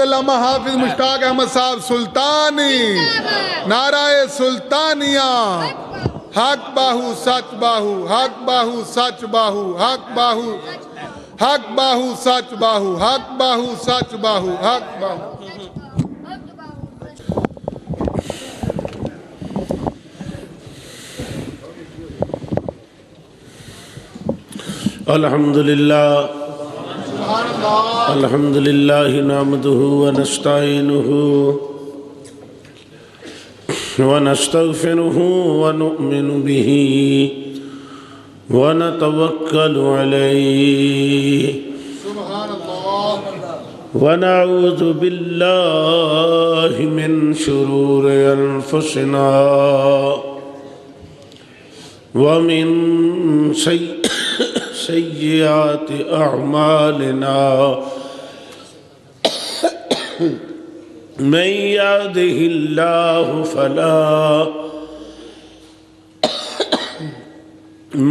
علامہ حافظ مشتاق احمد صاحب سلطانی، نعرہ سلطانیہ، حق باہو سچ باہو، حق باہو سچ باہو، حق باہو، حق باہو سچ باہو، حق باہو سچ باہو، حق باہو۔ الحمدللہ الحمدللہ نحمدہ ونستعینہ ونستغفرہ ونؤمن بہ ونتوکل علیہ ونعوذ باللہ من شرور انفسنا ومن سیئات اعمالنا من یهده اللہ فلا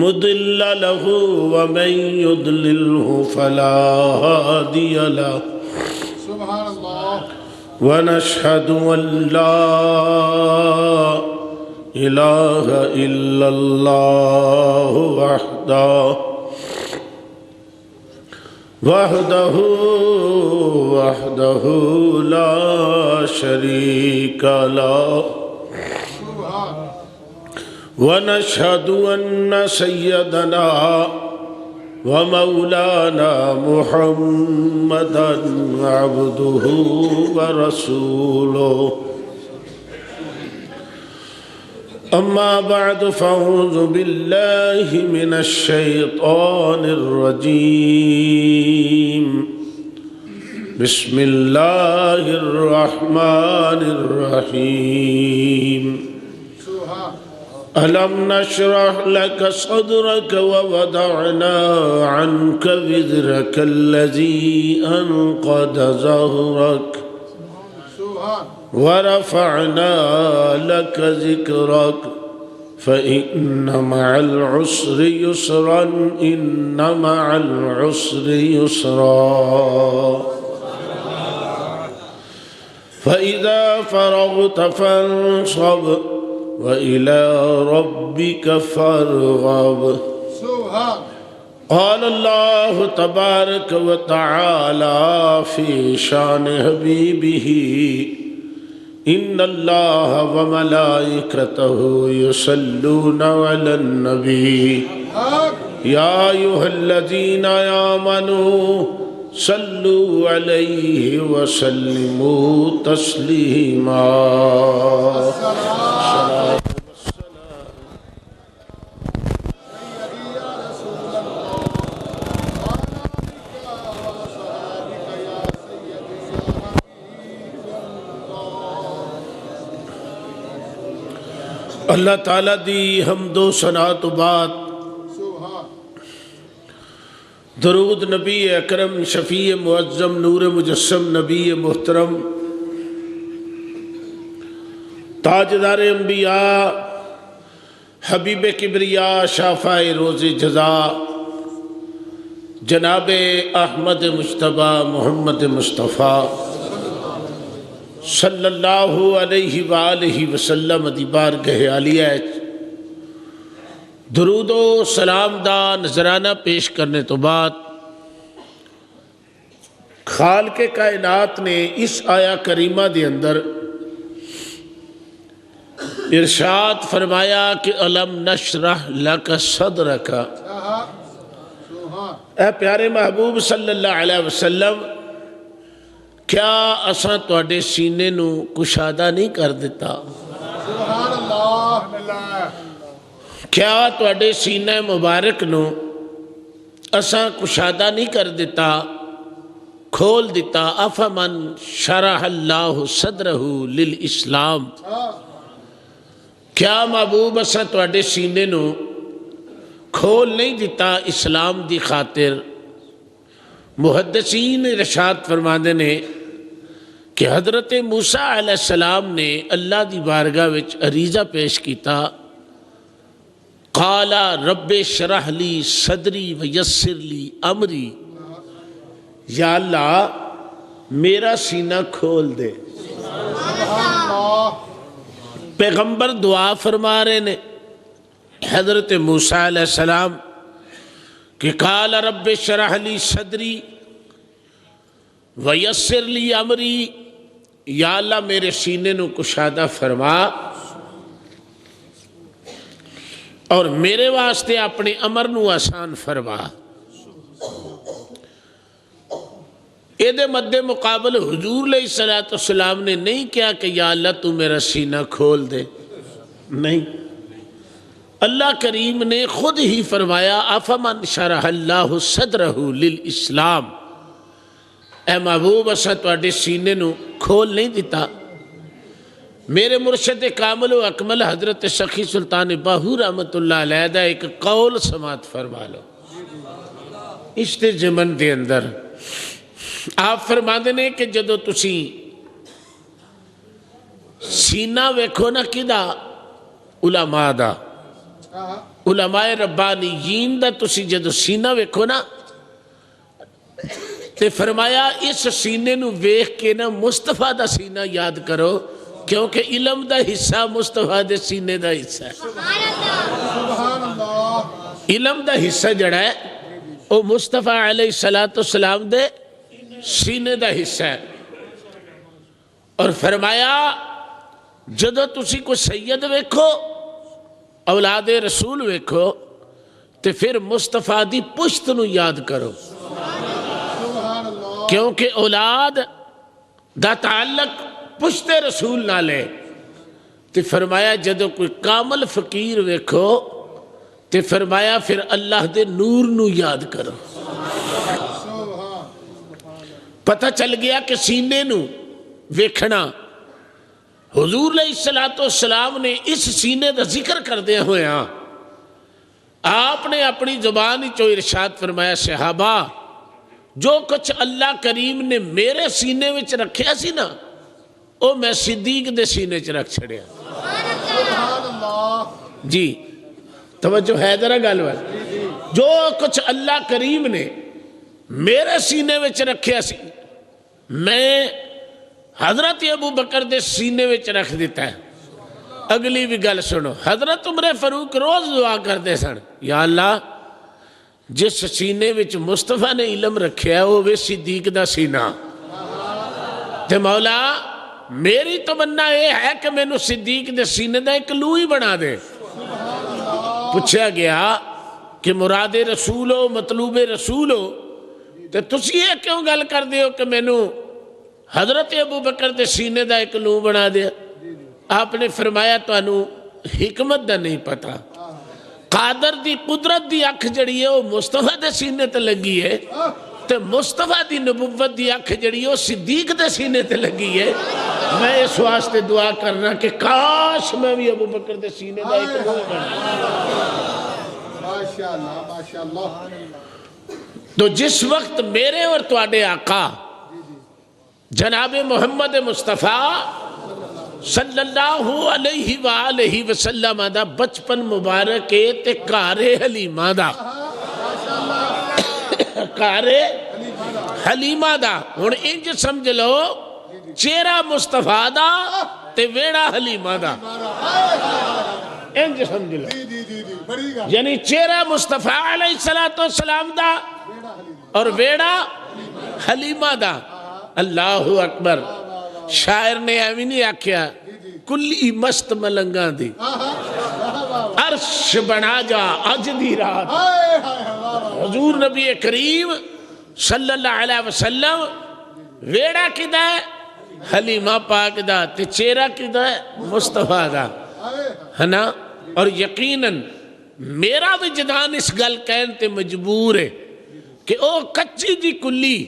مضل له ومن یضللہ فلا ہادی له ونشہد ان لا الہ الا اللہ وحدہ لا شریک لہ ونشہد ان سیدنا ومولانا محمدا عبدہ ورسولہ اما بعد فاعوذ باللہ من الشیطان الرجیم بسم اللہ الرحمن الرحیم ألم نشرح لك صدرك ووضعنا عنك وزرك الذي أنقض ظهرك ورفعنا لك ذكرك فإن مع العسر يسرا إن مع العسر يسرا فإذا فرغت فانصب وإلى ربك فارغب قال الله تبارك وتعالى في شان حبيبه إن الله وملائكته يصلون على النبي يا أيها الذين آمنوا صلوا عليه وسلموا تسليما اللہ تعالیٰ دی حمد و ثنا تو بعد درود نبی اکرم شفیع معظم نور مجسم نبی محترم تاجدار انبیاء حبیب کبریاء شافع روز جزا جناب احمد مجتبی محمد مصطفیٰ صلی اللہ علیہ وآلہ وسلم دی بارگاہ عالیہ درود و سلام دا نذرانہ پیش کرنے تو بعد خالق کائنات نے اس آیا کریمہ دے اندر ارشاد فرمایا کہ الم نشرح لک صدرک، اے پیارے محبوب صلی اللہ علیہ وسلم کیا اساں تواڈے سینے نو کشادہ نہیں کر دیتا؟ کیا تواڈے سینہ مبارک نو اساں کشادہ نہیں کر دیتا، کھول دیتا؟ افمن شرح اللہ صدرہ للاسلام، کیا محبوب اساں تواڈے سینے نو کھول نہیں دیتا اسلام دی خاطر؟ محدثین ارشاد فرماندے نے کہ حضرت موسیٰ علیہ السلام نے اللہ دی بارگاہ وچ عریضہ پیش کیتا، قال رب اشرح لی صدری ویسر لی امری، یا اللہ میرا سینہ کھول دے. پیغمبر دعا فرما رہے نے حضرت موسیٰ علیہ السلام کہ قال رب اشرح لی صدری ویسر لی امری، یا اللہ میرے سینے نو کشادہ فرما اور میرے واسطے اپنے امر نو آسان فرما. ایدے مد مقابل حضور علیہ السلام نے نہیں کیا کہ یا اللہ تو میرا سینہ کھول دے، نہیں، اللہ کریم نے خود ہی فرمایا افمن شرح اللہ صدرہ للاسلام، اے محبوب اساں تواڈے سینے نو کھول نہیں دیتا. میرے مرشد کامل و اکمل حضرت سخی سلطان باہو رحمت اللہ علیہ دا ایک قول سماعت فرما لو. اس تے جمن دے اندر آپ فرما دینے کہ جدو تسی سینہ ویکھو نا کدا علماء دا، علماء ربانیین دا تسی جدو سینہ ویکھو نا تے فرمایا اس سینے نو ویکھ کے نا مصطفیٰ دا سینہ یاد کرو، کیونکہ علم دا حصہ مصطفیٰ دے سینے دا حصہ ہے. علم دا حصہ جڑا ہے وہ مصطفیٰ علیہ السلام دے سینے دا حصہ ہے. اور فرمایا جدو تسی کو سید ویکھو، اولاد رسول ویکھو، تے پھر مصطفیٰ دی پشت نو یاد کرو، کیونکہ اولاد دا تعلق پشت رسول نہ لے. تے فرمایا جدو کوئی کامل فقیر ویکھو تے فرمایا پھر اللہ دے نور نو یاد کرو. پتہ چل گیا کہ سینے نو ویکھنا حضور علیہ السلام نے اس سینے دا ذکر کردے ہوئے ہاں آپ نے اپنی زبان ہی چو ارشاد فرمایا صحابہ جو کچھ اللہ کریم نے میرے سینے وچ رکھیا سی نا او میں صدیق دے سینے چ رکھ چھڑیا. جی توجہ ہے ذرا گل وال، جو کچھ اللہ کریم نے میرے سینے وچ رکھیا سی میں حضرت ابو بکر دے سینے وچ رکھ دیتا ہے. اگلی بھی گل سنو، حضرت عمر فاروق روز دعا کرتے سن یا اللہ جس سینے وچ مصطفیٰ نے علم رکھیا ہے وہ بھی صدیق دا سینہ، تے مولا میری تمنا یہ ہے کہ میں نو صدیق دے سینے دا ایک لوئی بنا دے. پوچھا گیا کہ مراد رسول ہو مطلوب رسول ہو تے تسی یہ کیوں گل کر دیو کہ میں نو حضرت ابو بکر دے سینے دا ایک لو بنا دیا. آپ نے فرمایا تو انو حکمت دا نہیں پتا، قادر دی قدرت دی اکھ جڑی ہے وہ مصطفیٰ دے سینے تے لگی ہے تے مصطفیٰ دی نبوت دی اکھ جڑی ہے وہ صدیق دے سینے تے لگی ہے. میں اس واسطے دعا کرنا کہ کاش میں بھی ابو بکر دے سینے دا ایک لو بنا. ماشاءاللہ ماشاءاللہ. تو جس وقت میرے اور تواڈے آقا جناب محمد مصطفیٰ صلی اللہ علیہ وآلہ وسلم دا بچپن مبارک تے کارے حلیمہ دا، کارے حلیمہ دا. ہن انج سمجھ لو چہرہ مصطفیٰ دا تے ویڑا حلیمہ دا، انج سمجھ لو، یعنی چہرہ مصطفیٰ علیہ السلام دا اور ویڑا حلیمہ دا. اللہ اکبر. شاعر نے ایویں نہیں آکھیا کلی مست ملنگاں دی عرش بنا جا اج دی رات. حضور نبی کریم صلی اللہ علیہ وسلم ویڑا کدا ہے حلیمہ پاک دا تے چہرہ کدا ہے مصطفیٰ دا ہے نا. اور یقیناً میرا وجدان اس گل کہن تے مجبور ہے کہ او کچی جی کلی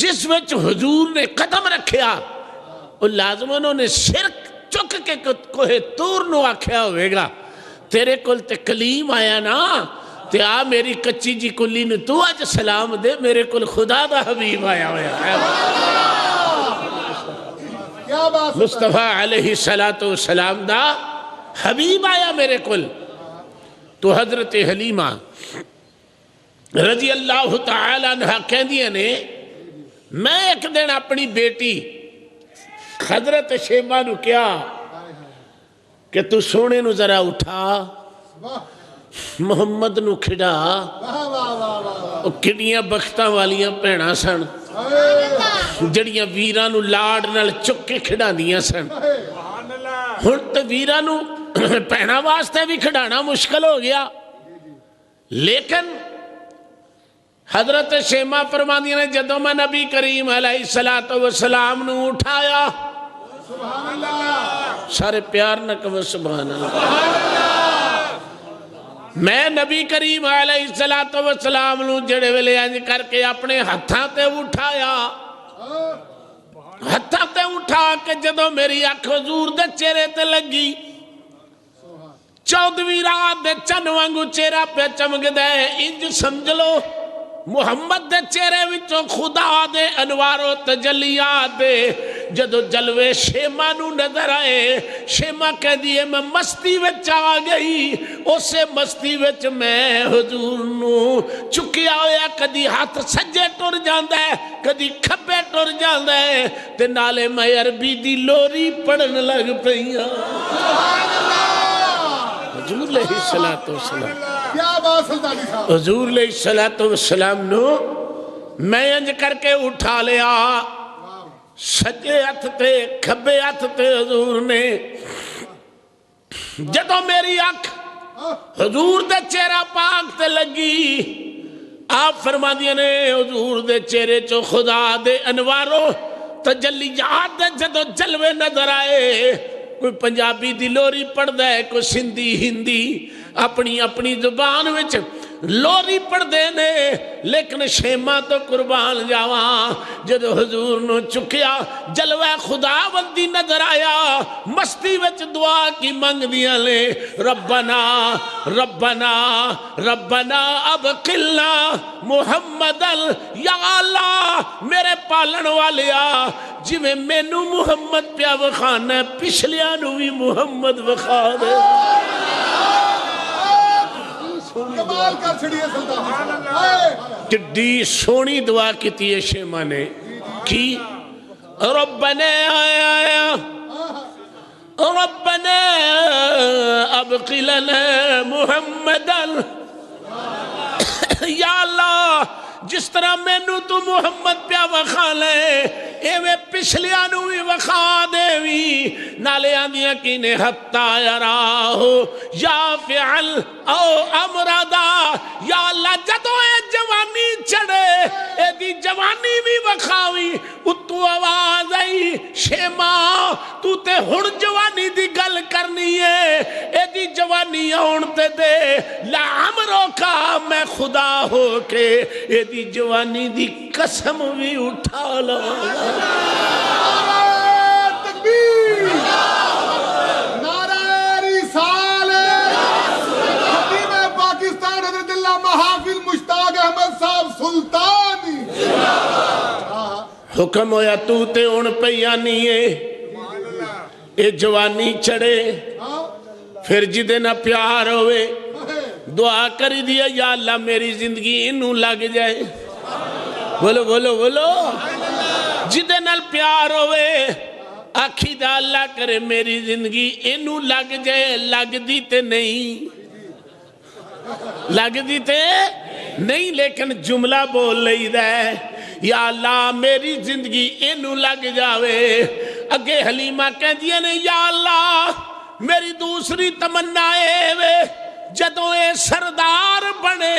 جس وچ حضور نے قدم رکھیا وہ لازم انہوں نے شرک چک کے کوہ تور نو آکھیا ہوئے گا تیرے کل تے کلیم آیا نا تے آ میری کچی جی کلی نے تو آج سلام دے میرے کل خدا دا حبیب آیا ہویا. مصطفیٰ علیہ السلام دا حبیب آیا میرے کل. تو حضرت حلیمہ رضی اللہ تعالیٰ عنہ کہہ دیا نے میں ایک دن اپنی بیٹی حضرت شیما نو کیا کہ تو سونے نو ذرا اٹھا محمد نو کھڑا کڑیاں بختاں والیاں بھیڑاں سن جڑیاں ویراں نو لاڑ نال چک کے کھڑا دیاں سن ہن تے ویراں نو بھیڑاں واسطے بھی کھڑانا مشکل ہو گیا لیکن حضرت شیما فرماندیاں نے جدوں میں نبی کریم علیہ السلام نو اٹھایا سارے پیار نہ کہو سبحان اللہ میں نبی کریم علیہ السلام نو جڑے ویلے انج کر کے اپنے ہتھاں تے اٹھایا ہتھاں تے اٹھا کے جدوں میری اکھ حضور دے چہرے تے لگی 14ویں رات دے چن وانگو چہرہ پہ چمک دے انج سمجھ لو محمد دے چہرے وچوں خدا دے انوار و تجلیات دے جدو جلوے شیما نو نظر آئے شیما کہہ دیئے میں مستی وچ آ گئی اسے مستی وچ میں حضور نو چکیا ہویا کدی ہاتھ سجے ٹر جاندہ ہے کدی کھبے ٹر جاندہ ہے تے نالے میں عربی دی لوری پڑھن لگ پئیاں حضور علیہ السلام کیا بات سلطانی صاحب حضور علیہ السلام نو میں انج کر کے اٹھا لیا سجے ہاتھ تے کھبے ہاتھ تے حضور نے جدوں میری آنکھ حضور دے چہرہ پاک تے لگی آپ فرما دیا نے حضور دے چہرے چو خدا دے انوارو تجلیات دے جدوں جلوے نظر آئے کوئی پنجابی دی لوری پڑھ دے کوئی سندھی ہندی اپنی زبان وچ لوری پڑھ دے نے لیکن شیما تو قربان جاواں جدو حضور نو چکیا جلوہ خدا بندی نظر آیا مستی وچ دعا کی منگ دیا لے ربنا ربنا ربنا ابقلنا محمد یا اللہ میرے پالن والیا جی میں مینو محمد پیا وخانا ہے پچھلیاں نو بھی محمد وخا دے کمال کر چھڑی ہے سلطانی صاحب کڈی سونی دعا کیتی ہے شیما نے کی ربنا ربنا ابقی لنا محمدا یا اللہ جس طرح مینو تو محمد پیا وخا لے ایویں پچھلیاں نو بھی وخا دے وی نالے آندیاں کینے حتی یراہو یا فعل او امرادا یا اللہ جدو اے جوانی چڑے اے دی جوانی بھی وخاوی اتو آواز آئی شیما تو تے ہن جوانی دی گل کرنی ہے اے دی جوانی آن تے دے لا امرو کا میں خدا ہو کے اے دی جوانی دی قسم بھی اٹھا لو تکبیر نعرہ رسالت خطیب پاکستان حضرت اللہ محافظ مشتاق احمد صاحب سلطانی حکم ہویا تو تے ان پہ یعنی اے جوانی چڑے پھر جدے نہ پیار ہوئے دعا کری دیا یا اللہ میری زندگی انہوں لگ جائے بولو بولو بولو جدے نال پیار ہوئے آکھی دا اللہ کرے میری زندگی انہوں لگ جائے لگ دیتے نہیں لگ دیتے نہیں لیکن جملہ بول لئی دے یا اللہ میری زندگی انہوں لگ جاوے اگے حلیمہ کہہ دیا نے یا اللہ میری دوسری تمنا وے جدوں اے سردار بنے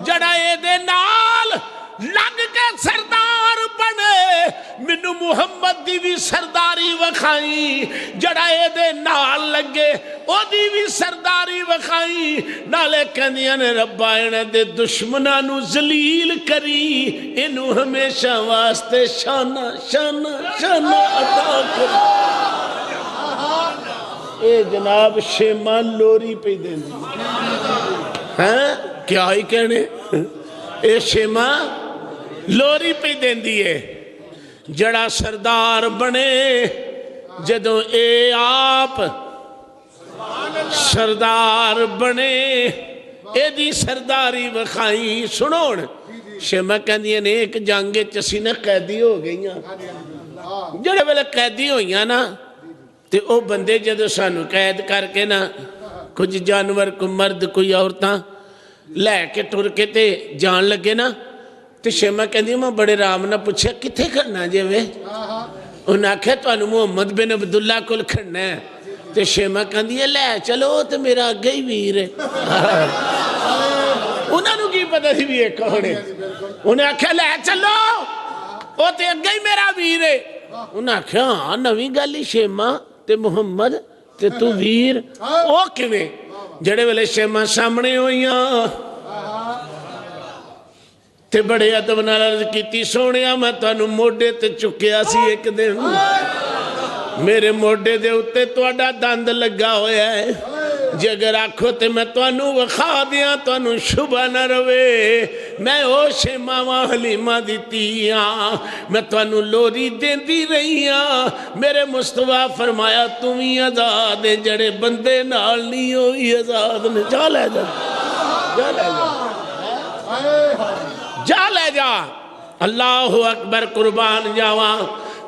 جڑا اے دے نال لگ کے سردار بنے منو محمد دی بھی سرداری وکھائی جڑا اے دے نال لگے او دی بھی سرداری وکھائی نالے کہندیاں نے ربا انہاں دے دشمناں نو ذلیل کری انو ہمیشہ واسطے شانہ شانہ شانہ عطا کر اے جناب شیما لوری پہ دیں دی ہاں کیا ہی کہنے اے شیما لوری پہ دیں دیئے جڑا سردار بنے جدوں اے آپ سردار بنے اے دی سرداری وکھائی سنوڑ شیما کہندیاں نے ایک جنگ چسی نے قیدی ہو گئی جڑے ویلے قیدی ہوئی نا تے او بندے جدو سانو قید کر کے نا کچھ جانور کوئی مرد کوئی عورتاں لے کے ٹر کے تے جان لگے نا تے شیما کہندی میں بڑے رام نہ پوچھا کتھے کھڑنا جے وے انہاں آکھیا تانوں محمد بن عبداللہ کول کھڑنا ہے تے شیما کہندی ہے لے چلو تے میرا اگے ہی ویر ہے انہاں نوں کی پتہ سی بھی یہ کون ہے انہیں آکھیا لے چلو او تے اگے ہی میرا ویر ہے انہیں آکھیا ہاں نویں گالی شیما تے محمد تے تو ویر او کیویں جڑے ویلے شیما سامنے ہوئیاں تے بڑے ادب نال عرض کیتی سونیا میں تانوں موڈے تے چکیا سی ایک دن میرے موڈے دے اتے تواڈا دند لگا ہویا ہے جے اگر آکھو تے میں تانوں وکھا دیاں تانوں شبہ نہ روے میں او شیما واں حلیمہ دیتی ہاں میں تانوں لوری دیندی رہی ہاں میرے مصطفیٰ فرمایا تمہیں آزاد ہے جڑے بندے نال نہیں ہوئی آزاد نے جا لے جا جا لے جا جا لے جا اللہ اکبر قربان جاواں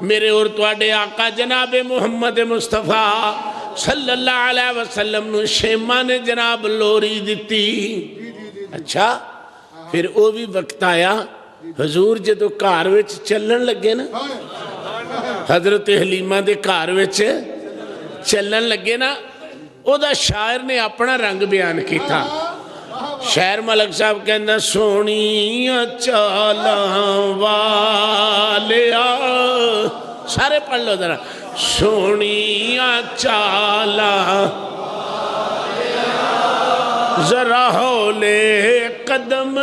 میرے اور تواڈے آقا جناب محمد مصطفیٰ صلی اللہ علیہ وسلم نو شیما نے جناب لوری دیتی اچھا پھر او بھی وقت آیا حضور جدو کار وچ چلن لگے نا حضرت حلیمہ دے کار وچ چلن لگے نا او دا شاعر نے اپنا رنگ بیان کیتا شہر ملک صاحب کہنا سونیاں چالاں والیا سارے پڑھ لو ذرا سونیاں چالاں ذرا ہولے قدم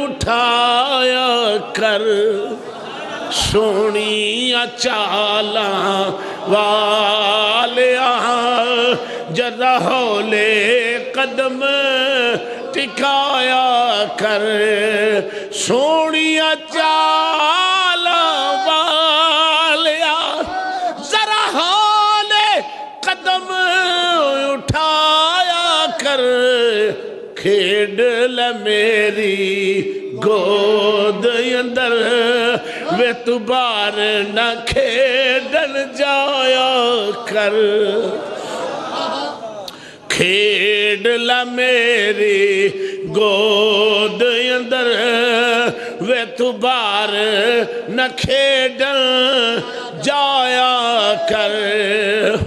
اٹھایا کر سونیاں چالاں والیا ذرا ہولے قدم ٹکایا کر سونیاں چالاں والیا ذرا ہولے قدم اٹھایا کر کھیڈ لے میری گود اندر وے تو بار نہ کھیڈن جایا کر کھیڈ لا میری گود اندر وے تو بار نہ کھیڈن جایا کر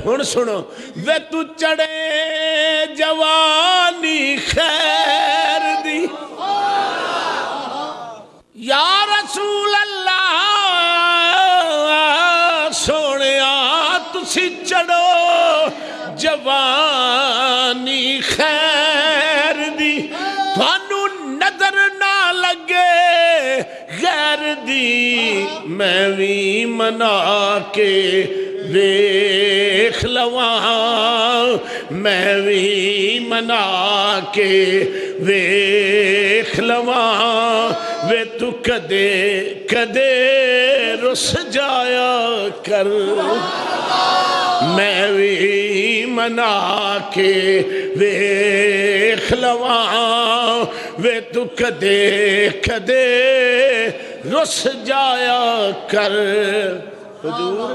ہن سنو وے تو چڑے جوانی خیر دی یا رسول اللہ سونیا تسی چڑو جوانی خیر دی تھانوں نظر نہ لگے غیر دی میں بھی منا کے ویکھ لواں میں بھی منا کے ویکھ لواں وے تو کدے کدے رس جایا کر میں بھی منا کے ویکھ لواں وے تو کدے کدے رس جایا کر حضور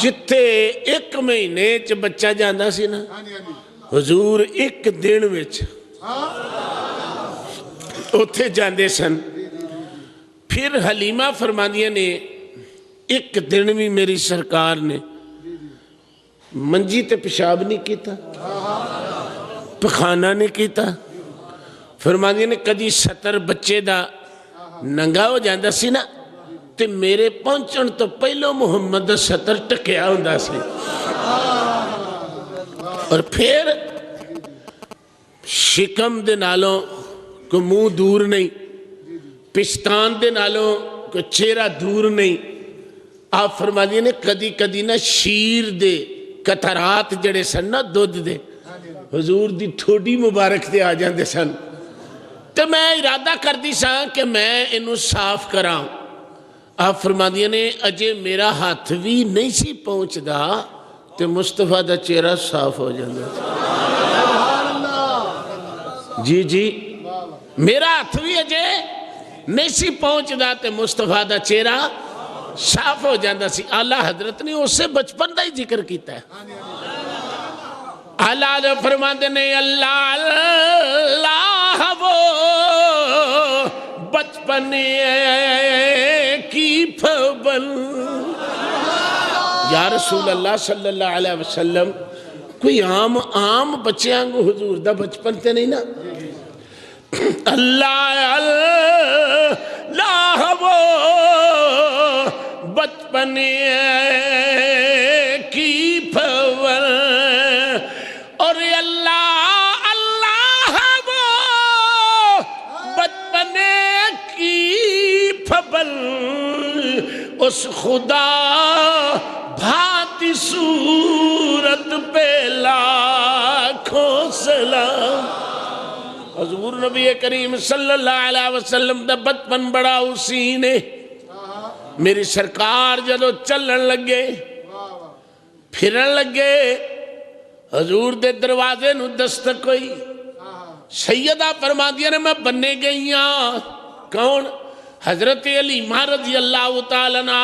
جتے ایک مہینے چ بچہ جاندہ سی نا حضور ایک دن وچ اتھے جاندے سن پھر حلیمہ فرماندیاں نے ایک دن بھی میری سرکار نے منجی تے پیشاب نہیں کیتا پخانہ نہیں کیتا فرماندیاں نے کدی 70 بچے دا ننگا ہو جاندہ سی نا تے میرے پہنچن تو پہلو محمد 70 ٹکیا ہوندہ سی اور پھر شکم دے نالوں کو منہ دور نہیں پشتان دے نالوں کو چہرہ دور نہیں آپ فرما دیئے نے کدی کدی نا شیر دے قطرات جڑے سن نا دودھ دے حضور دی تھوڑی مبارک دے آ جاندے سن تو میں ارادہ کر دی ساں کہ میں انہوں صاف کراؤں آپ فرما دیئے نے اجے میرا ہاتھ بھی نہیں سی پہنچ دا تو مصطفیٰ دا چہرہ صاف ہو جاندہ جی جی میرا ہاتھ بھی اجے نہیں سی پہنچدا تے مصطفیٰ دا چہرہ صاف ہو جاندہ سی. اعلیٰ حضرت نے اس سے بچپن دا ہی ذکر کیتا ہے. اللہ جو فرماتے نے اللہ اللہ وہ بچپن کی پھبل. یا رسول اللہ صلی اللہ علیہ وسلم کوئی عام بچیاں کو حضور دا بچپن تے نہیں نا. اللہ اللہ وہ بچپن کی پھبل اور اللہ اللہ وہ بچپن کی پھبل اس خدا بھاتی صورت پہ لاکھوں سلام. حضور نبی کریم صلی اللہ علیہ وسلم دا بچپن بڑا اسی نے. میری سرکار جدو چلن لگے پھرن لگے حضور دے دروازے نو دستک ہوئی. سیدہ فرما دیا نے میں بننے گئی ہاں. کون؟ حضرت علیمہ رضی اللہ تعالیٰ عنہ.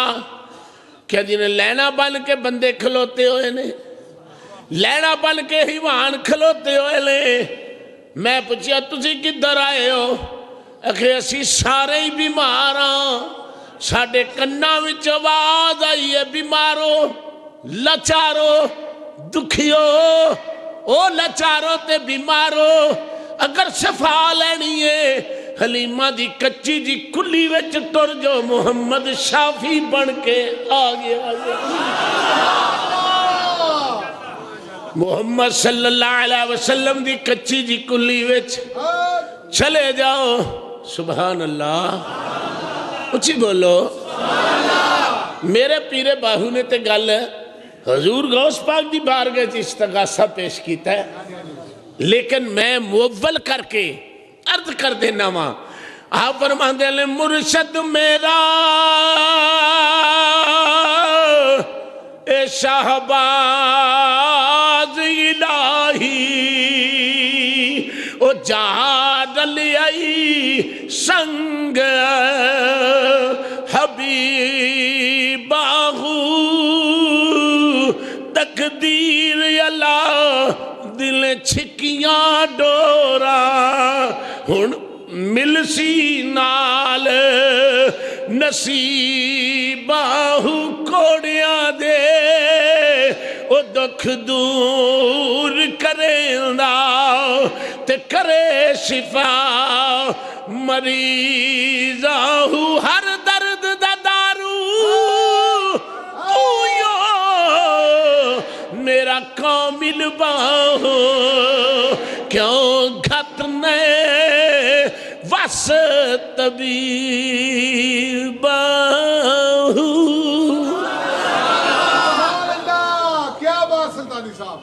کیا جنہیں لینا بن کے بندے کھلوتے ہوئے نے، لینا بن کے ہیوان کھلوتے ہوئے نے. میں پوچھیا تسی کدھر آئے ہو؟ اکھے اسی سارے ہی بیمار ہاں. ساڑھے کنہ وچ آواز آئی ہے بیمارو لچارو دکھیو او لچارو تے بیمارو اگر شفا لینی ہے حلیمہ دی کچی جی کلی وچ ٹر جو محمد شافی بن کے آگیا. محمد صلی اللہ علیہ وسلم دی کچی جی کلی وچ چلے جاؤ. سبحان اللہ. اچھی بولو. میرے پیرے باہو نے تے گل حضور غوث پاک دی بارگاہ چ استغاثہ پیش کیتا ہے، لیکن میں موول کر کے عرض کر دینا ماں. آپ فرماندے ہیں مرشد میرا اے شہباز الہی او جہاد لیائی سنگ حبیباہو تقدیر اللہ دل چھکیاں ڈورا ہن ملسی نال نصیباہو کوڑیاں دے او دکھ دور کریندا تے کرے شفا مریضاہو ہر درد دا دارو تو یو میرا کامل باہو کیوں گھت نے وس طبیب باہو. کیا بات سلطانی صاحب.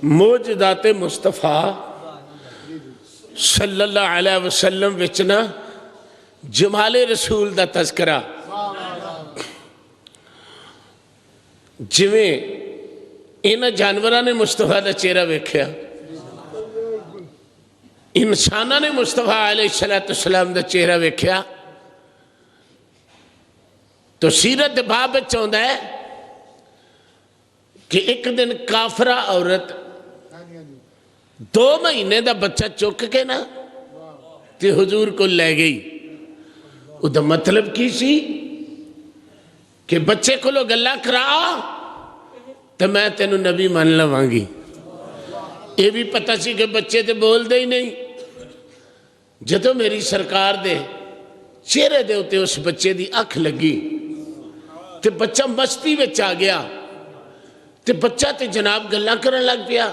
موجدات مصطفیٰ صلی اللہ علیہ وسلم وچنا جمال رسول دا تذکرہ جویں انہاں جانوراں نے مصطفیٰ دا چہرہ ویکھیا، انساناں نے مصطفیٰ علیہ السلام دا چہرہ ویکھیا. تو سیرت باب چاہتا ہے کہ ایک دن کافرہ عورت 2 مہینے دا بچہ چک کے نا تے حضور کو لے گئی. او دا مطلب کی سی کہ بچے کو لو گلہ کرا تو میں تینوں نبی مان لوانگی. یہ بھی پتہ سی کہ بچے تے بول دے ہی نہیں. جدو میری سرکار دے چہرے دے ہوتے اس بچے دی اکھ لگی تے بچہ مستی وچ آ گیا تے بچہ تے جناب گلہ کرن لگ پیا.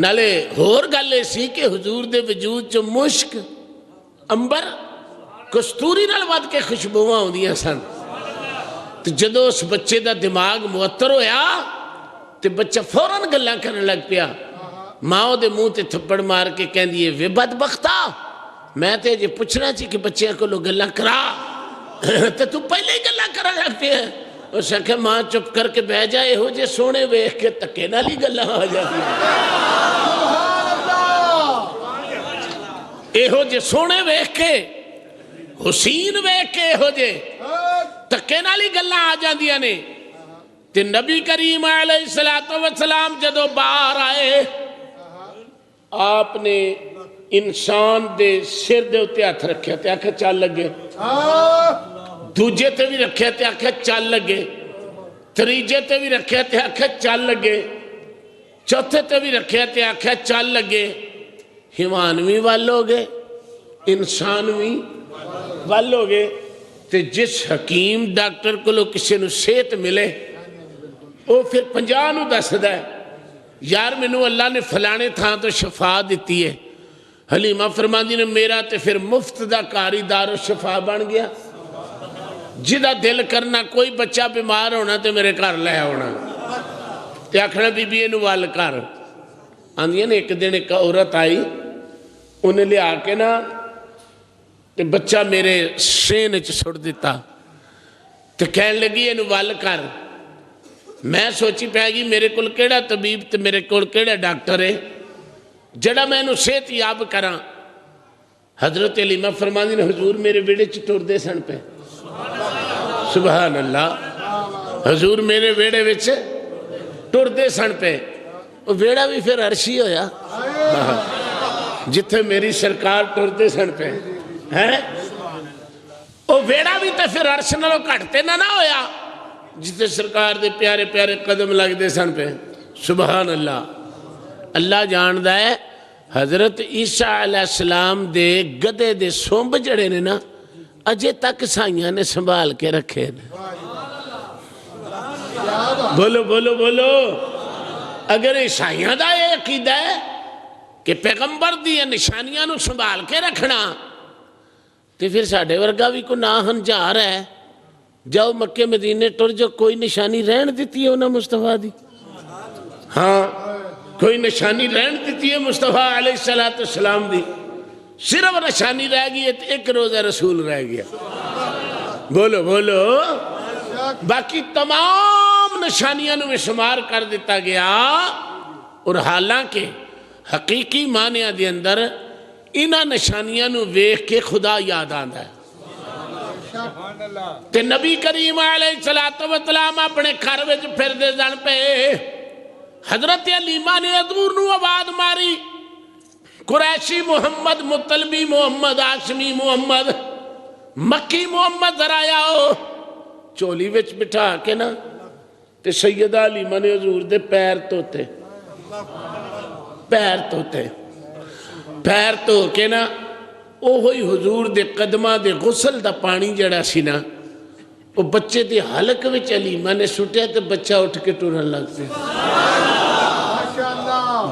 نالے ہور گلے سی کہ حضور دے وجود جو مشک امبر کستوری نال ود کے خوشبوواں ہوندیاں سن. تو جدو اس بچے دا دماغ معطر ہویا تے بچہ فوراً گلہ کرنے لگ پیا. ماں دے منہ تے تھپڑ مار کے کہن دیئے وے بدبختہ میں تے جے پوچھنا چاہی کہ بچے کو لو گلہ کرا تو پہلے ہی گلہ کرا لگ پیا. اس نے کہا ماں چپ کر کے بہ جائے ہو جے سونے ویخ کے تکے نہ لی گلہ آ جاتی ہے. اے ہو جے سونے ویخ کے حسین ویکھ کے ہو جے تکے نالی گلاں آ جاندیاں نے تے نبی کریم علیہ السلام جدو باہر آئے آپ نے انسان دے سر دے اتے ہاتھ رکھیا تے آکھے چل لگے دوجے تے بھی رکھیا تے آکھے چل لگے تریجے تے بھی رکھیا تے آکھے چل لگے چوتھے تے بھی رکھیا تے آکھے چل لگے حیوانوی وال ہو گئے انسانوی وال ہو گئے تے جس حکیم ڈاکٹر کو لو کسی نو صحت ملے وہ پھر 50 نو دسدا ہے یار مینوں اللہ نے فلانے تھاں تو شفا دیتی ہے حلیمہ فرماندی نے میرا تے پھر مفت دا کاری دار و شفا بن گیا جدہ دل کرنا کوئی بچہ بیمار ہونا تے میرے گھر لے ہونا تے آکھنا بی بی اینو وال کر آندیاں نے ایک دن ایک عورت آئی انہیں لے آکے نا تے بچہ میرے سین چ سٹ دیتا تے کہن لگی اینو وال کر میں سوچی پہ گی میرے کول کیڑا طبیب تے میرے کول کیڑا ڈاکٹر ہے جڑا میں انہوں صحت یاب کراں حضرت علیمہ فرماندی نے حضور میرے بیڑے چ ٹر دے سن پہ سبحان اللہ حضور میرے بیڑے وچ ٹر دے سن پہ وہ بیڑا بھی پھر عرشی ہویا جتھے میری سرکار ٹر دے سن پہ وہ بیڑا بھی تے پھر عرش نالوں کٹتے نہ ہویا جتے سرکار دے پیارے پیارے قدم لگ دے سن پہ سبحان اللہ اللہ جاندہ ہے حضرت عیسیٰ علیہ السلام دے گدے دے سومب جڑے نے نا اجے تک سائیاں نے سنبھال کے رکھے بولو بولو بولو اگر عیسائیاں دا یہ عقیدہ ہے کہ پیغمبر دی نشانیاں نو سنبھال کے رکھنا تو پھر ساڑھے ورگا بھی کو ناہن جا رہا ہے جاؤ مکہ مدینے ٹر جو کوئی نشانی رہن دیتی ہے انہاں مصطفیٰ دی ہاں کوئی نشانی رہن دیتی ہے مصطفیٰ علیہ السلام دی صرف نشانی رہ گئی ہے ایک روزہ رسول رہ گیا بولو بولو باقی تمام نشانیاں میں شمار کر دیتا گیا اور حالانکہ حقیقی معنی دے اندر انہاں نشانیاں نو ویکھ کے خدا یاد آندا ہے تے نبی کریم علیہ السلام اپنے گھر وچ پھر دے جان پہ حضرت علیمہ نے حضور نو آواز ماری قریشی محمد مطلبی محمد ہاشمی محمد مکی محمد ذرا آؤ چولی وچ بٹھا کے نا تے سیدہ علیمہ نے حضور دے پیر توتے پیر تو کے نا او ہوئی حضور دے قدمہ دے غسل دا پانی جڑا سی نا وہ بچے دے حلق وچ علیمہ نے سٹیا تے بچہ اٹھ کے ٹرن لگتے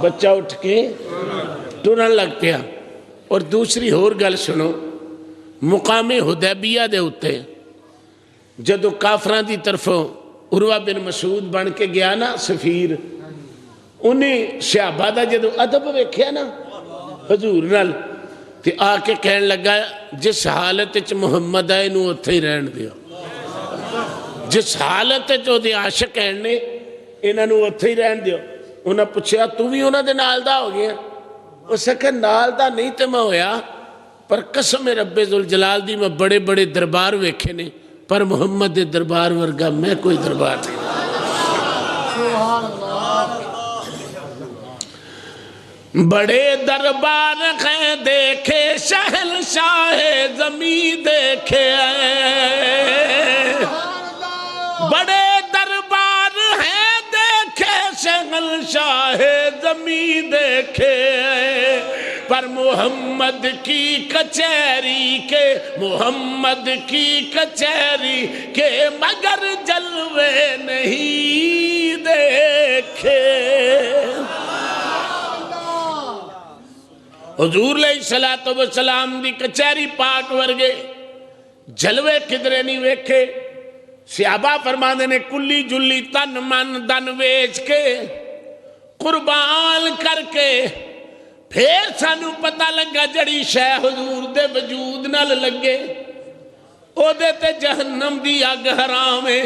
بچہ اٹھ کے ٹرن لگ پیا اور دوسری اور گل سنو مقام حدیبیہ دے ہوتے جدو کافران دی طرفوں عروہ بن مسعود بن کے گیا نا سفیر انہیں شہبادہ جدو ادب ویکھیا نا حضور نال تے آ کے کہن لگا جس حالت چ محمد آئے نو اتھے ہی رہن دیا جس حالت چ دے عاشق کہنے انہاں نو اتھے ہی رہن دیا انہاں پوچھیا تو بھی انہاں دے نال دا ہو گیا اس نے کہا نال دا نہیں تے میں ہویا پر قسم رب ذوالجلال دی میں بڑے بڑے دربار ویکھے نے پر محمد دے دربار ورگا میں کوئی دربار نہیں بڑے دربار ہیں دیکھے شہنشاہ زمین دیکھے بڑے دربار ہیں دیکھے شہنشاہ زمین دیکھے پر محمد کی کچہری کے محمد کی کچہری کے مگر جلوے نہیں دیکھے حضور علیہ السلام دی کچہری پاک ورگے جلوے کدرے نہیں ویکھے صحابہ فرماندے نے کلی جلی تن من دن ویچ کے قربان کر کے پھر سانو پتہ لگا جڑی شے حضور دے وجود نال لگے او دے تے جہنم دی اگ حرام ہے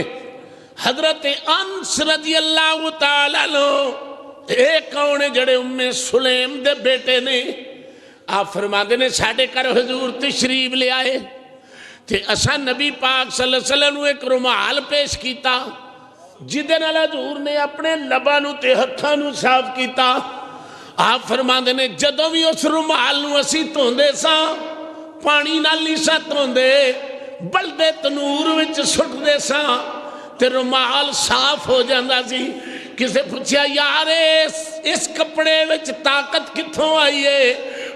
حضرت انس رضی اللہ تعالیٰ لو ایک کونے جڑے ام سلیم دے بیٹے نے آپ فرما دے نے ساڑھے کر حضور تشریف لے آئے تے اساں نبی پاک صلی اللہ علیہ وسلم ایک رومال پیش کیتا جدے نال حضور نے اپنے لباں نوں تے ہتھاں نوں صاف کیتا. آپ فرماندے نے جدوں بھی اس رومال نوں اسی دھوندے ساں پانی نال نہیں سا دھوندے بلدے تنور وچ سٹدے ساں تے رومال صاف ہو جاندا سی. کسے پوچھیا یار اس کپڑے وچ طاقت کتھوں آئی ہے؟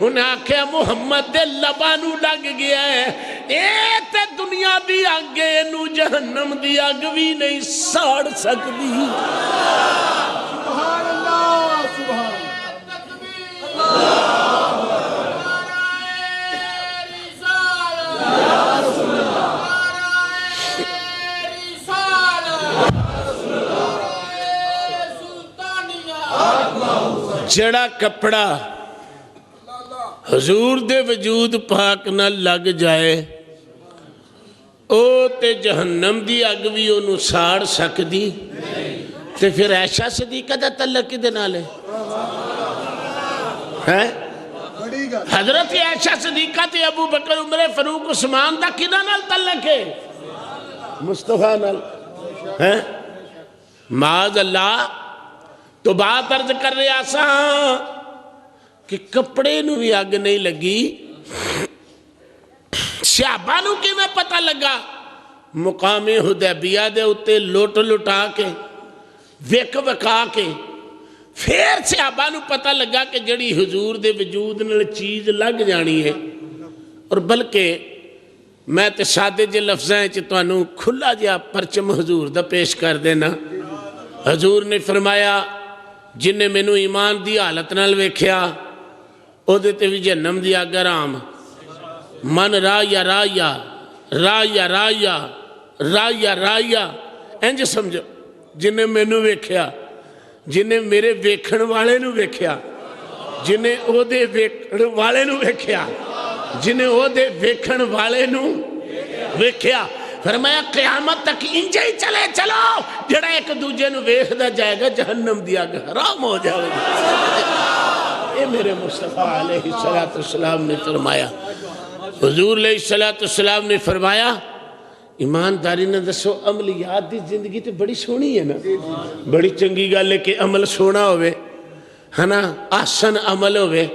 انہیں آکھیا محمد دے لباں نوں لگ گیا ہے. اے تے دنیا دی اگ اینو جہنم دی اگ بھی نہیں ساڑ سکدی. سبحان اللہ سبحان جڑا کپڑا حضور دے وجود پاک نہ لگ جائے او تے جہنم دی اگ بھی انہوں ساڑ سکدی. تے پھر عائشہ صدیقہ دا تعلق کدے نال ہے؟ حضرت عائشہ صدیقہ تے ابو بکر عمر فاروق عثمان دا کدے نال تعلق ہے؟ مصطفیٰ نال ہے. معاذ اللہ. تو بات عرض کر رہے آساں کہ کپڑے نو بھی اگ نہیں لگی. صحابہ نو کی میں پتہ لگا مقام حدیبیہ دے اتے لوٹ لٹا کے وک وکا کے پھر صحابہ نو پتہ لگا کہ جڑی حضور دے وجود نال چیز لگ جانی ہے. اور بلکہ میں تے سادے جے لفظیں توانوں کھلا جیا پرچم حضور دا پیش کر دینا. حضور نے فرمایا جن نے مینوں ایمان دی حالت نال ویکھیا او دے تے بھی جہنم دی اگ حرام. من رایا رایا رایا رایا رایا رایا انج سمجھو جن نے مینوں ویکھیا جن نے میرے ویکھن والے نو ویکھیا جن نے او دے ویکھن والے نو ویکھیا جن نے او دے ویکھن والے نو ویکھیا. فرمایا قیامت تک انجے ہی چلے چلو جڑا ایک دوجے نو ویکھدا جائے گا جہنم دی اگ حرام ہو جائے گا. اے میرے مصطفیٰ علیہ السلام نے فرمایا. حضور علیہ السلام نے فرمایا ایمانداری نے دسو عملیات دی زندگی تے بڑی سونی ہے نا. بڑی چنگی گل ہے کہ عمل سونا ہوئے ہے نا آسن عمل ہوئے.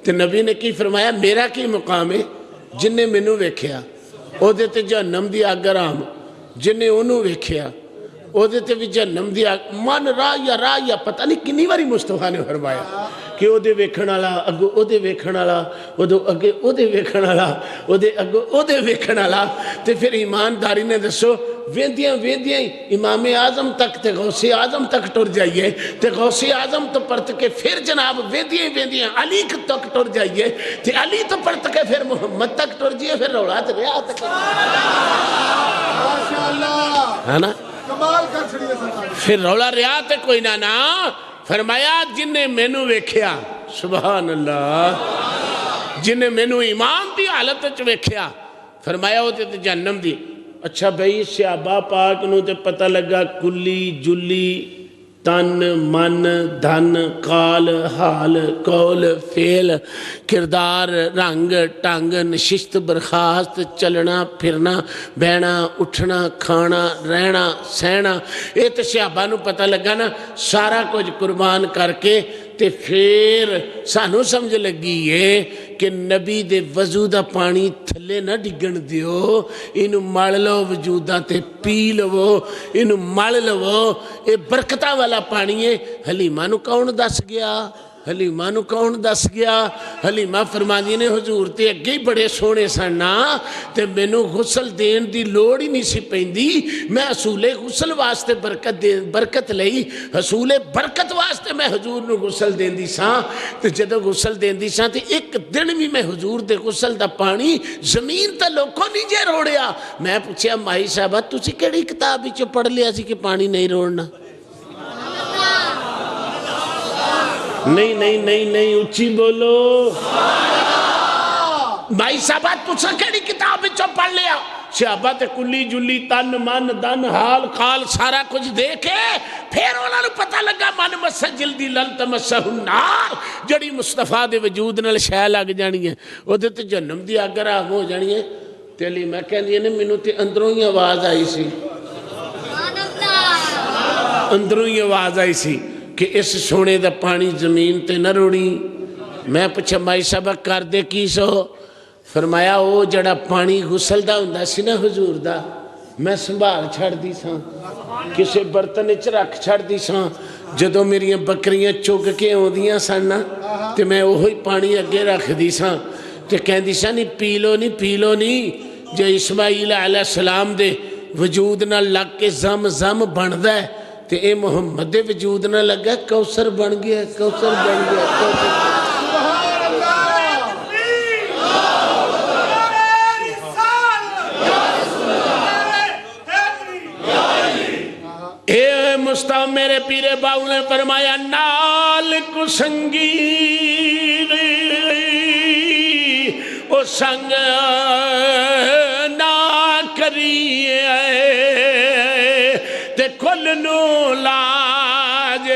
تے نبی نے کی فرمایا میرا کی مقام ہے جن نے مینوں ویکھیا او دے تے جہنم دی اگ حرام. جن نے انہوں ویکھیا او دے تے بھی جہنم دی اگ. من راہ یا پتہ نہیں کنی واری مصطفیٰ نے فرمایا کہ او دے ویکھن والا اگو او دے ویکھن والا او دے اگے او دے ویکھن والا او دے اگو او دے ویکھن والا. تے پھر ایمانداری نے دسو ویندیاں ویندیاں امام اعظم تک تے غوث اعظم تک ٹر جائیے تے غوث اعظم تو پرت کے پھر جناب ویندیاں ویندیاں علی تک ٹر جائیے تے علی تو پرت کے پھر محمد تک ٹر جائیے پھر رولا تے رہا تک ماشاءاللہ ہے نا کمال کر چھڑیے سرکار. پھر رولا رہا تے کوئی نہ فرمایا جن نے مینوں ویکھیا سبحان اللہ جن نے مینوں ایمان دی حالت وچ ویکھیا فرمایا وہ تے جہنم دی. اچھا بھئی صحابہ پاک نو تے پتہ لگا کلی جلی تن من دھن قال حال قول فعل کردار رنگ ٹنگ نشست برخاست چلنا پھرنا بہنا اٹھنا کھانا رہنا سہنا یہ تو صحابہ نو پتہ لگا نا سارا کچھ قربان کر کے تے پھر سانو سمجھ لگی ہے کہ نبی دے وضو دا پانی تھلے نہ ڈگن دیو انہوں مل لو وجودہ تے پی لو انہوں مل لو اے برکتہ والا پانی ہے. حلیمہ نو کون دس گیا حلیمہ نو کون دس گیا؟ حلیمہ فرماندی نے حضور تے اگے ہی بڑے سونے سننا تے مینوں غسل دین دی لوڑ ہی نہیں سی پیندی. میں حصول غسل واسطے برکت لئی حصول برکت واسطے میں حضور نو غسل دیندی ساں تے جدوں غسل دیندی ساں تے ایک دن بھی میں حضور دے غسل دا پانی زمین تے لوکوں نہیں جے روڑیا. میں پوچھیا مائی صاحبہ تسی کیڑی کتاب وچ پڑھ لیا سی کہ پانی نہیں روڑنا؟ نہیں نہیں نہیں نہیں اچھی بولو بھائی صاحبہ تسا کیڑی کتاب وچوں پڑھ لیا؟ صحابہ تے کلی جلی تن من دن حال قال سارا کچھ دیکھے پھر انہاں نوں پتہ لگا من مس جلدی لن تمسہ النار جڑی مصطفیٰ دے وجود نال شے لگ جانی ہے او دے تے جہنم دی اگ حرام ہو جانی ہے. تے حلیمہ کہندی نے مینوں تے اندروں ہی آواز آئی سی، اندروں ہی آواز آئی سی کہ اس سونے دا پانی زمین تے نہ روڑی۔ میں پوچھا مائی صاحبہ کر دے کی سو؟ فرمایا وہ جڑا پانی غسل دا ہوندا سی نا حضور دا، میں سنبھال چھڑ دی ساں، کسے برتن وچ رکھ چھڑ دی ساں، جدوں میری بکریاں چگ کے آوندیاں سن نا تے میں وہی پانی اگے رکھ دی ساں تے کہندی ساں نہیں پی لو نہیں پی لو نہیں، جو اسماعیل علیہ السلام دے وجود نہ لگ کے زم زم بندا ہے تے اے محمد دے وجود نہ لگا کوثر بن گیا، کوثر بن گیا، کوثر۔ اے مستعم میرے پیرے باؤ نے فرمایا نال کو سنگی او سنگ نہ کریے تے کل نو لاج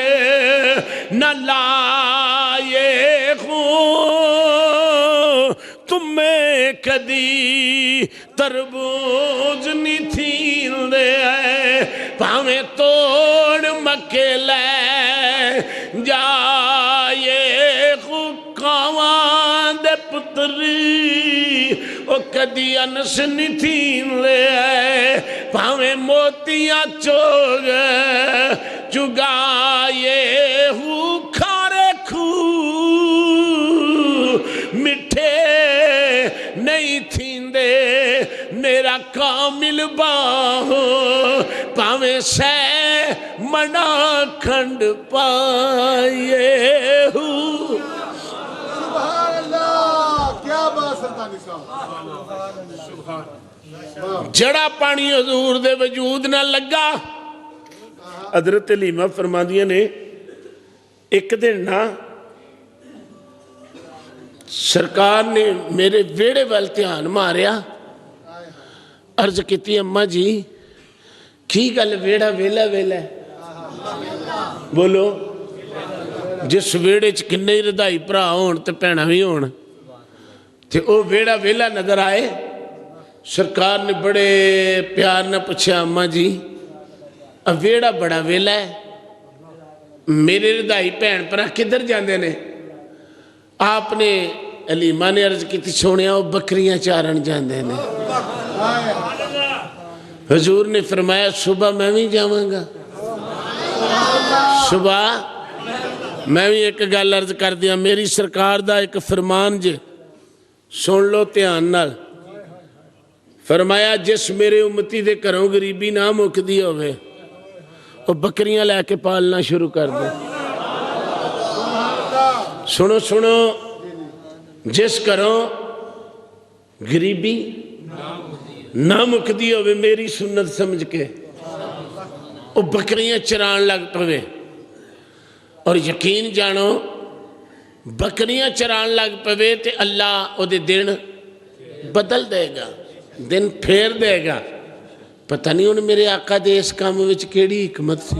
نہ لائے خون تمہیں کدی تربوز نہیں تھین دے پاویں توڑ مکے لے جائے خوکاواں دے پتری او کدی انس نہیں تھین لے پاویں موتیاں چوگ چگائے ہو کھارے کھو مٹھے نہیں تھین دے میرا کامل باہو پاویں سے منا کھنڈ پائے ہو۔ سبحان اللہ، کیا بات سلطانی صاحب۔ جڑا پانی حضور دے وجود نہ لگا، حضرت حلیمہ فرماندیاں نے ایک دن نا سرکار نے میرے ویڑے وال دھیان ماریا، عرض کیتی اماں جی کی گل ویڑا ویلا ویلا ہے؟ بولو جس ویڑے چ کنے ہی ردائی بھرا ہون تے بھیڑاں وی ہون تے او ویڑا ویلا نظر آئے۔ سرکار نے بڑے پیار نہ پوچھا اماں جی اب ویڑا بڑا ویلا ہے، میرے ردائی بھین بھرا کدھر جاندے نے؟ آپ نے حلیمہ نے عرض کی تھی سونیا وہ بکریاں چارن جاندے نے۔ حضور نے فرمایا صبح میں بھی جاواں گا، صبح میں بھی ایک گل عرض کر دیا، میری سرکار دا ایک فرمان جے سن لو دھیان نال۔ فرمایا جس میرے امتی دے گھروں غریبی نہ مکدی ہوئے وہ بکریاں لے کے پالنا شروع کر دے۔ سنو سنو، جس گھروں غریبی نہ مکدی ہوئے میری سنت سمجھ کے وہ بکریاں چران لگ پوے، اور یقین جانو بکریاں چران لگ پوے تے اللہ او دے دن بدل دے گا، دن پھیر دے گا۔ پتہ نہیں ان میرے آقا دے اس کام وچ کیڑی حکمت سی۔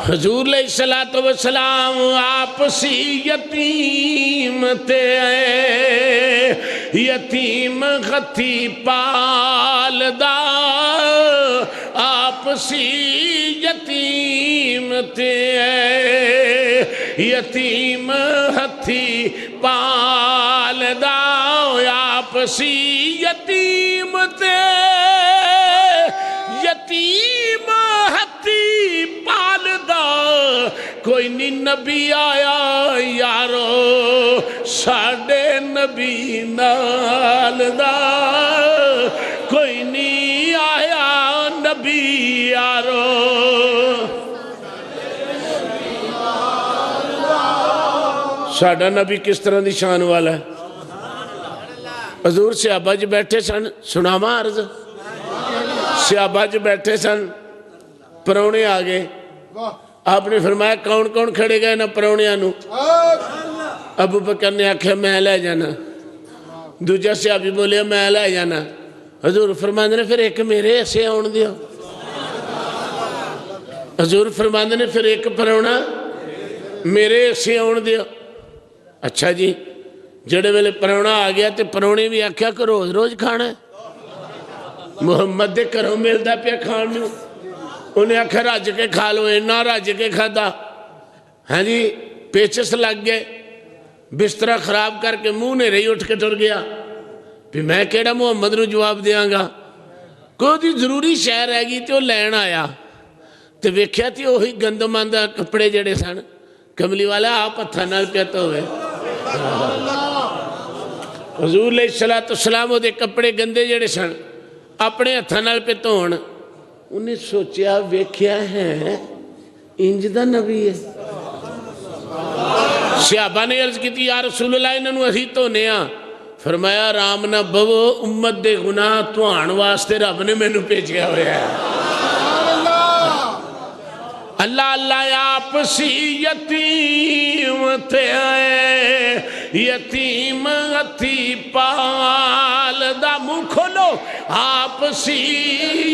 حضور علیہ السلام آپ سی یتیم تے یتیم غتی پال دا، آپ سی یتیم تے یتیم ہتھی پال دا، آپ سی یتیم تے یتیم ہتھی پال دا، کوئی نہیں نبی آیا یارو ساڑے نبی نال دا، کوئی نہیں آیا نبی یارو۔ ساڑا نبی کس طرح دی شان والا ہے؟ حضور صحابہ جی بیٹھے سن، سناواں عرض، صحابہ جی بیٹھے سن، پرونے آگے، آپ نے فرمایا کون کون کھڑے گئے نا پرونیاں نو؟ ابو بکر نے آکھا میں لے جانا، دوجہ صحابی بولیا میں لے جانا، حضور فرماندے نے پھر ایک میرے ایسے آن دیا، حضور فرماندے نے پھر ایک پرونا میرے ایسے آن دیا۔ اچھا جی جڑے ویلے پرونا آ گیا تے پرونے بھی آکھیا کہ روز روز کھانا ہے محمد دے گھروں ملدا پیا کھان نوں انہیں آکھیا رج کے کھا لو اینا رج کے کھادا ہاں جی پیچس لگ گئے بسترا خراب کر کے منہ نے رہی اٹھ کے ٹر گیا پھر میں کیڑا محمد نو جواب دیاں گا کوئی ضروری شہر رہ گئی تے وہ لین آیا تے ویکھیا تے وہی گندماندہ کپڑے جڑے سن کملی والا آپ ہتھاں نال پیا دھوے حضور علیہ السلام وہ دے کپڑے گندے جڑے سن اپنے ہتھاں نال پہ دھون انہیں سوچیا ویکھیا ہے انج دا نبی ہے صحابہ نے عرض کی تھی یا رسول اللہ انہوں نے اسی دھونے ہاں فرمایا رام نہ بو امت دے گناہ دھوان واسطے رب نے مینوں بھیجیا ہوا ہے اللہ اللہ آپ سی یتیم تے آئے یتیم ہتھی پال دا منہ کھولو آپ سی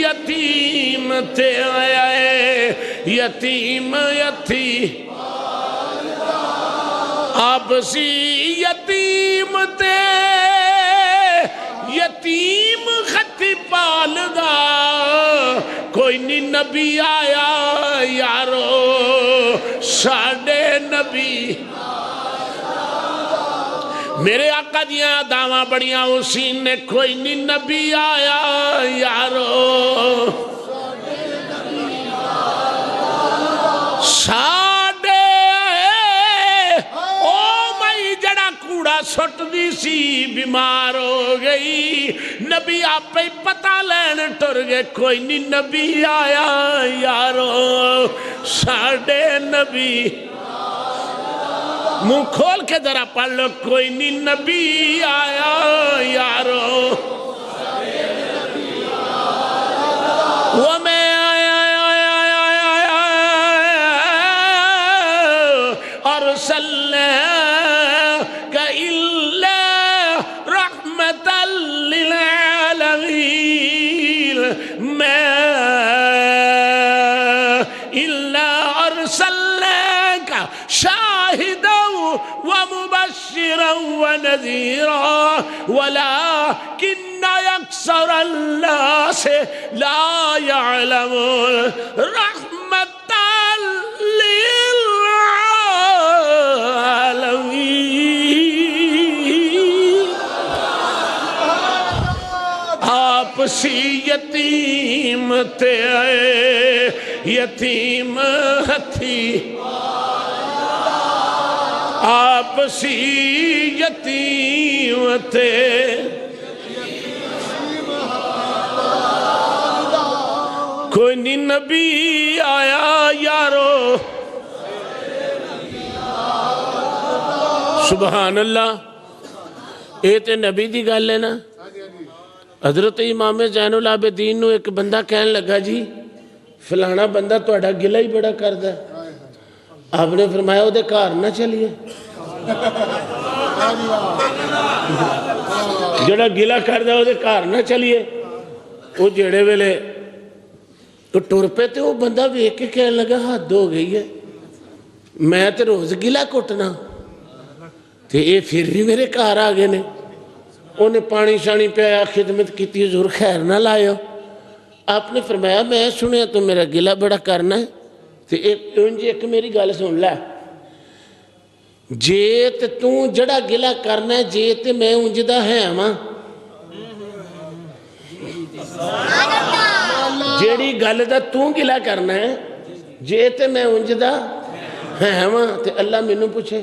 یتیم تے آئے یتیم ہتھی آپ سی یتیم تے یتیم خطی پال دا کوئی نہیں نبی آیا یارو ساڑے نبی میرے آقا دیاں دعویٰ بڑیاں اسی نے کوئی نہیں نبی آیا یارو ساڑے کوڑا سٹ دی سی بیمار ہو گئی نبی آپ ہی پتہ لین ٹر گئے کوئی نہیں نبی آیا یارو ساڑے نبی منہ کھول کے ذرا پڑھ لو کوئی نہیں نبی آیا یارو وہ میں اور صلی شاهدا ومبشرا ونذيرا ولكن أكثر الناس لا يعلمون رحمة للعالمين آپ سی یتیم تے یتیم ہتھی آپ سی یتیم تے کوئی نہیں نبی آیا یارو سبحان اللہ اے تے نبی دی گل ہے نا حضرت امام زین العابدین نو ایک بندہ کہنے لگا جی فلانا بندہ توڑا گلہ ہی بڑا کردہ ہے آپ نے فرمایا وہ دے کار نہ چلیے جڑا گلہ کردہ وہ دے کار نہ چلیے وہ جڑے ویلے تو ٹور پہ تے وہ بندہ ویک کے کہنے لگا حد ہو گئی ہے میں تے روز گلہ کٹنا تے اے پھر بھی میرے کار آگے نے انہیں پانی شانی پہ آیا خدمت کی تھی حضور خیر نہ لائے ہو آپ نے فرمایا میں سنیا تو میرا گلہ بڑا کرنا ہے تو ایک میری گل سن لے جے تے تو جڑا گلہ کرنا ہے جے تے میں انجدہ ہے ماں جیڑی گل دا تو گلہ کرنا ہے جے تے میں انجدہ ہے ماں تے اللہ منو پوچھے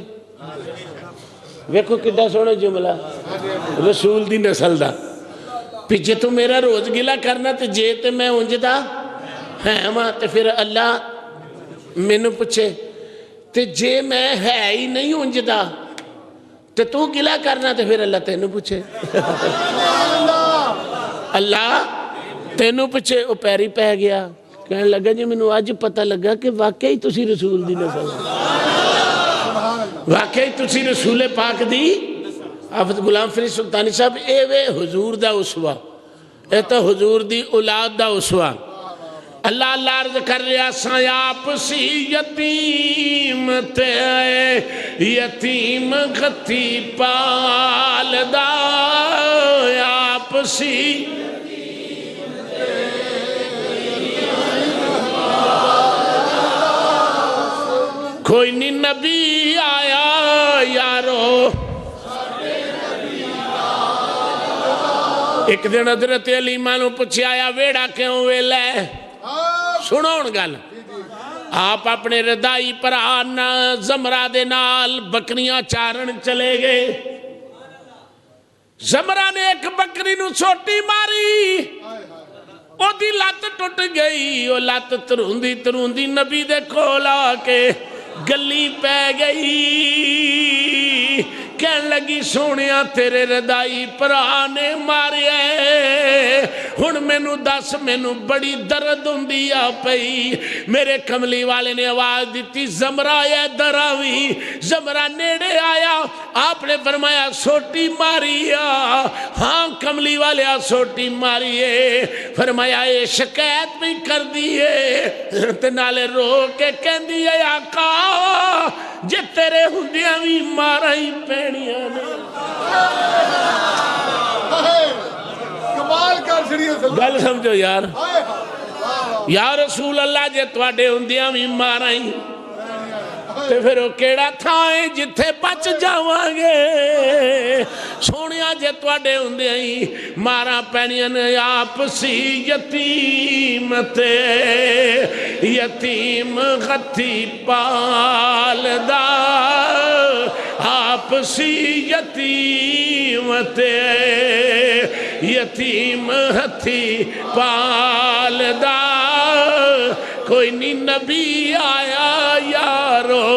ویکھو کدھا سونا جملہ رسول دی نسل دا پیچھے تو میرا روز گلہ کرنا تے جے تے میں انجدہ ہے ماں تے پھر اللہ مینو پوچھے تے جے میں ہے ہی نہیں انجدہ تے تو گلہ کرنا تے پھر اللہ تینو پوچھے اللہ تینو پوچھے وہ پیری پہ گیا کہنے لگا جی مینو آج پتہ لگا کہ واقعی تسی رسول دی نسل واقعی تسی رسول پاک دی حافظ غلام فرید سلطانی صاحب اے وے حضور دا اسوہ اے تا حضور دی اولاد دا اسوہ اللہ اللہ عرض کر رہا سا آپسی یتیم تے یتیم غتی پالدا آپسی کوئی نہیں نبی آیا یارو ایک دن حضرت علی مانو پوچھے آیا ویڑا کیوں ویلا ہے سنو ان گل آپ اپنے ردائی پر آنا زمرہ دے نال بکریاں چارن چلے گئے زمرہ نے ایک بکری نو چھوٹی ماری او دی لات ٹوٹ گئی او لات تروندی تروندی نبی دے کھولا کے گلی پہ گئی کہن لگی سونیا تیرے ردائی پرانے مارے ہن مینو دس مینو بڑی درد ہوندی آ پئی میرے کملی والے نے آواز دیتی زمرہ ہے دراوی زمرہ نیڑے آیا آپ نے فرمایا سوٹی ماری ہاں کملی والے سوٹی ماری فرمایا یہ شکایت بھی کر دیئے تے نالے رو کے کہن دیئے آقا جے تیرے ہندیاں بھی مارا ہی پینیاں نے کمال کر چھڑیے گل سمجھو یار یا رسول اللہ جے تواڈے ہندیاں بھی مارا ہی تے پھر وہ کیڑا تھائیں جتھے بچ جاواں گے سونیا جے تواڈے ہوندے ہی مارا پینیاں نے آپسی یتیم تے یتیم غتی پالدا آپسی یتیم تے یتیم ہتھی پالدا کوئی نہیں نبی آیا یارو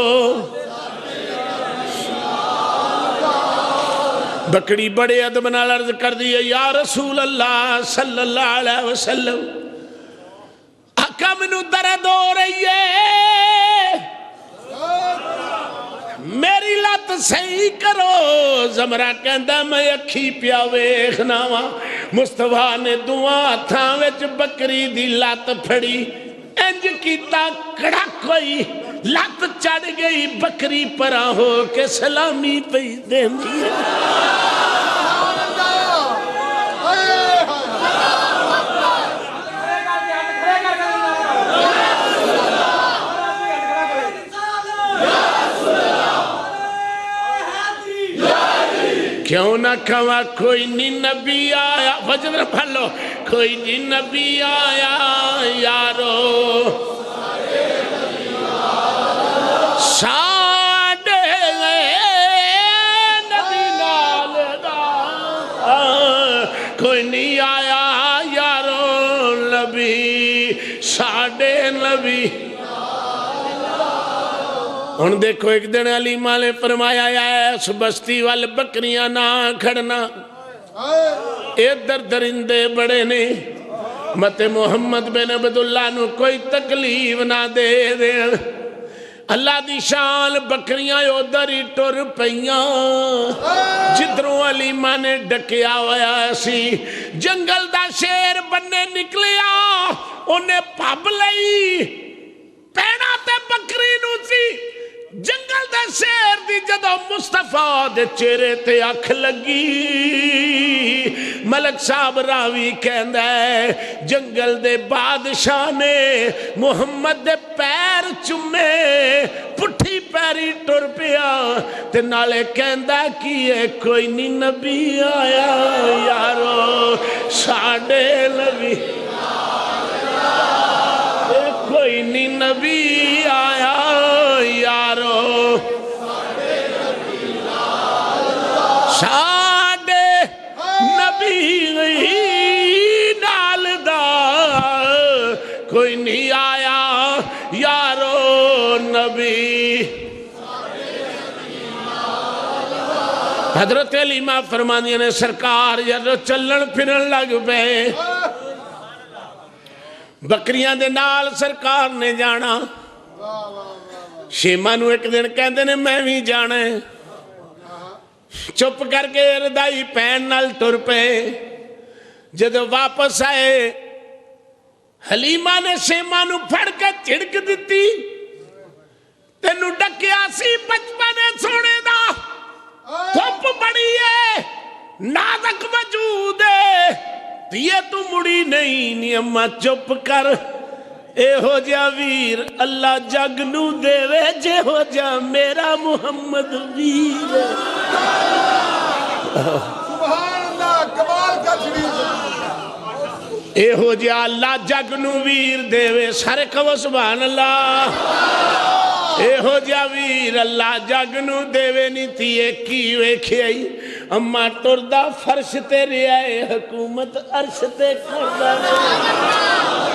بکڑی بڑے ادب نال عرض کر دی یا رسول اللہ صلی اللہ علیہ وسلم آقا منو درد ہو رہی ہے میری لات صحیح کرو زمرہ کہندہ میں اکھی پیا ویکھنا وا مصطفیٰ نے دعا تھاں وچ بکری دی لات پھڑی انج کیتا کڑک ہوئی لات چڑھ گئی بکری پرا ہو کے سلامی پہ دین دی کیوں نہ کھوا کوئی نہیں نبی آیا فجر پھلو کوئی نہیں نبی آیا یارو ساڑے نبی نالدہ کوئی نہیں آیا یارو نبی ساڑے نبی ان دیکھو ایک دن علی مالے فرمایا اس بستی وال بکریاں نہ کھڑنا ادھر درندے بڑے نے مت محمد بن عبداللہ نو کوئی تکلیف نہ دے دے اللہ دی شان بکریاں ادھر ہی ٹر پئیاں جدروں علی مانے ڈکیا ہویا سی جنگل دا شیر بننے نکلیا انہیں پھب لئی پیڑا تے بکری نو سی جنگل دے شیر دی جدو مصطفیٰ دے چہرے تے اکھ لگی ملک صاحب راوی کہندہ ہے جنگل دے بادشاہ نے محمد دے پیر چمے پٹھی پیری ٹر پیا تے نالے کہندہ کی ہے کوئی نہیں نبی آیا یارو ساڑے نبی کوئی نہیں نبی آیا یارو ساڑے نبی نالدہ کوئی نہیں آیا یارو نبی حضرت علیمہ فرمانیہ نے سرکار یا چلن پھرن لگ پہ بکریاں دے نال سرکار نے جانا شیمہ نو ایک دن کہندے نے میں بھی جانا ہے چپ کر کے ردائی پین نال ٹر پے جدو واپس آئے حلیمہ نے شیما نو پھڑ کے جھڑک دیتی تینو ڈکیا سی بچپنے سونے دا دھوپ بڑی ہے نازک وجود ہے یہ تو مڑی نہیں نی اماں چپ کر اے ہو جا ویر اللہ جگ نو دے وے جے ہو جا میرا محمد ویر سبحان اللہ کمال کا شریف اے ہو جا اللہ جگ نو ویر دے وے سارے کہو سبحان اللہ اے ہو جا ویر اللہ جگ نو دے وے نہیں تھی ایک کی ویکھے آئی اماں ٹردہ فرش تے ریائے حکومت عرش تے کردہ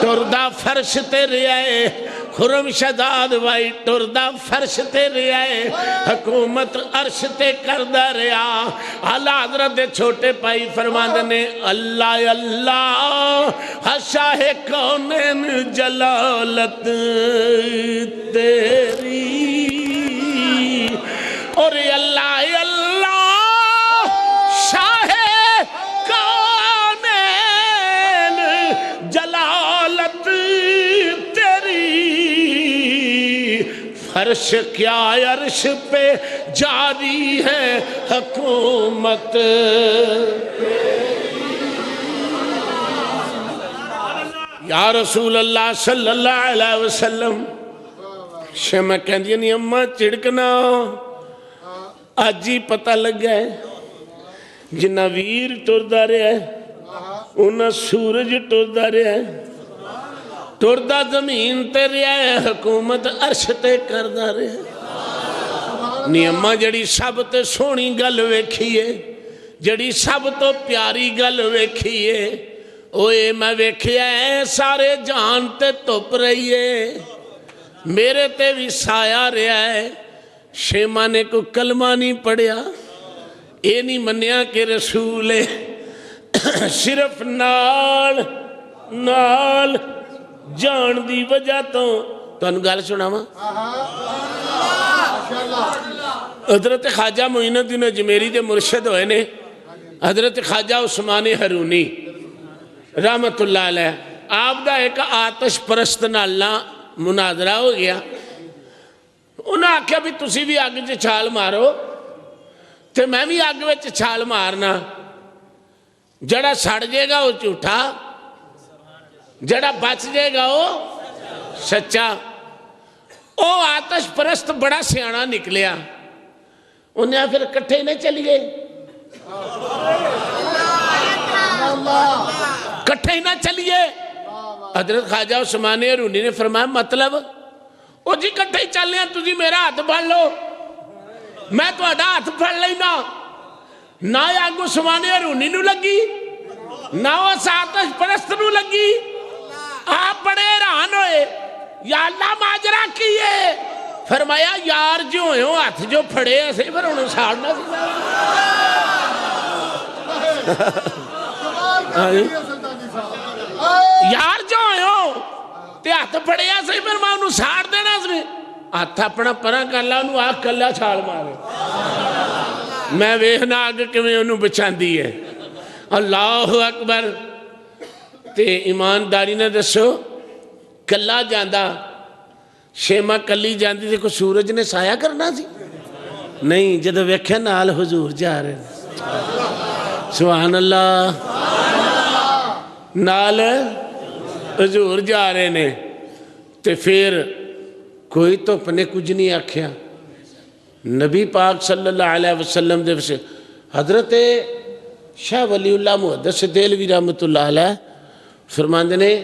ٹردہ فرش تے ریائے خرم شداد وائی ٹردہ فرش تے ریائے حکومت عرش تے کردہ ریا اعلیٰ حضرت چھوٹے پائی فرماندے نے اللہ اللہ شاہ کونین جلالت تیری اور اللہ اللہ شاہ کونین جلالت تیری فرش کیا عرش پہ جاری ہے حکومت یا رسول اللہ صلی اللہ علیہ وسلم شمع کہندی نہیں اماں چڑکنا آج ہی پتہ لگ گیا ہے جنہ ویر ٹردہ رہا ہے انہ سورج ٹردہ رہا ہے ٹردہ زمین تے رہا ہے حکومت عرش تے کردہ رہا ہے نی اماں جڑی سب تے سونی گل ویکھیے جڑی سب تو پیاری گل ویکھیے اوے میں ویکھیا ہے سارے جان تے تپ رہی ہے میرے تے بھی سایہ رہا ہے شیما نے کو کلمہ نہیں پڑھیا اے نہیں منیا کہ رسول ہے صرف نال جان دی وجہ تو انہوں گال سنا ماں حضرت خواجہ معین الدین اجمیری دے مرشد ہوئے نے حضرت خواجہ عثمان ہرونی رحمت اللہ علیہ آپ دا ایک آتش پرست نالنا مناظرہ ہو گیا انہاں آکھیا بھی تسی بھی آگ چے چھال مارو تے میں بھی آگ وچ چھال مارنا جڑا سڑ جے گا وہ جھوٹا جڑا بچ جے گا وہ سچا او آتش پرست بڑا سیانا نکلیا انہیں پھر کٹھے نہیں چلیے کٹھے ہی نہ چلیے حضرت خواجہ عثمان ہرونی نے فرمایا مطلب او جی کٹھے ہی چل لیں تجھے میرا ہاتھ پڑھ لو میں تو اڈا ہاتھ پڑھ لینا نہ آگ عثمان ہرونی نو لگی نہ وہ ساتش پرست نو لگی آپ بڑے رہان ہوئے یا اللہ ماجرہ کیے فرمایا یار جو ہوئے ہوں ہاتھ جو پھڑے ایسے پر انہوں ساڑنا یار جو ہوئے ہوں تے ہاتھ پھڑے ایسے پر میں انہوں ساڑ دینا اس میں ہاتھ اپنا پرہ کر لا انہوں آگ کر لا چھاڑ مارے میں ویہنا آگ کہ میں انہوں بچان دی ہے اللہ اکبر تے ایمانداری نے دسو کلا جاندہ شیما کلی جاندی تھی کو سورج نے سایہ کرنا تھی نہیں جدو ویکھے نال حضور جا رہے سبحان اللہ نال حضور جا رہے نے تے پھر کوئی تو اپنے کچھ نہیں آکھیا نبی پاک صلی اللہ علیہ وسلم دے سے حضرت شاہ ولی اللہ محدث دہلوی رحمت اللہ علیہ فرماندے نے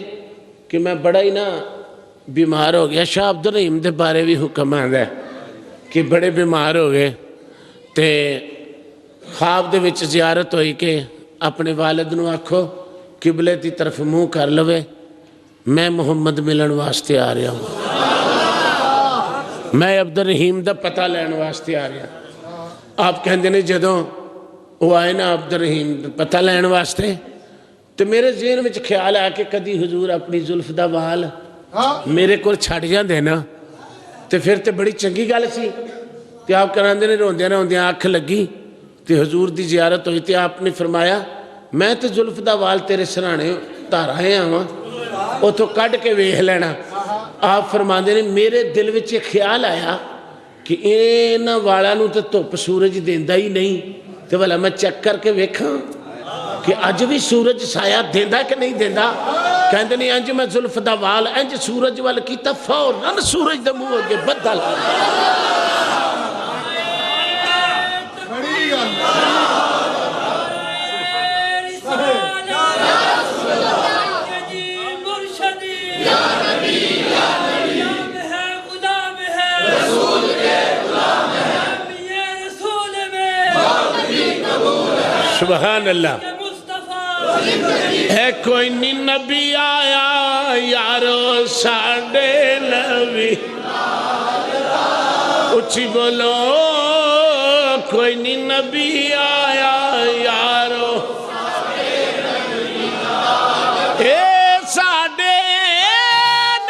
کہ میں بڑا ہی نا بیمار ہو گیا شاہ عبدالرحیم دے بارے بھی حکم آدھا ہے کہ بڑے بیمار ہو گئے تے خواب دے وچ زیارت ہوئی کہ اپنے والد نو آکھو قبلے دی طرف منہ کر لوے میں محمد ملن واسطے آ رہا ہوں میں عبدالرحیم دا پتہ لین واسطے آ رہا ہوں آپ کہندے نے جدوں وہ آئے نا عبدالرحیم پتہ لین واسطے تو میرے ذہن میں خیال آیا کہ کدی حضور اپنی زلف دا وال میرے کو چھڑ جان دینا تو پھر تو بڑی چنگی گل سی تو آپ کراندے نے روندے آنکھ لگی تو حضور دی زیارت ہوئی تو آپ نے فرمایا میں تو زلف دا وال تیرے سرانے تارا ہے آواں اتوں کڈ کے ویخ لینا. آپ فرماندے نے میرے دل وچ خیال آیا کہ انہاں والاں نوں تے دھوپ سورج دیندا ہی نہیں تے بھلا میں چیک کر کے ویکھاں کہ اج بھی سورج سایہ دیندا کہ نہیں دیندا. کہندے نے انج میں زلف دا وال انج سورج وال کیتا فوراً سورج دے منہ اگے بدل. بڑی گل سبحان اللہ. ہے کوئی نہیں نبی آیا یارو ساڈے نبی اچھی بولو کوئی نہیں نبی آیا یارو اے ساڈے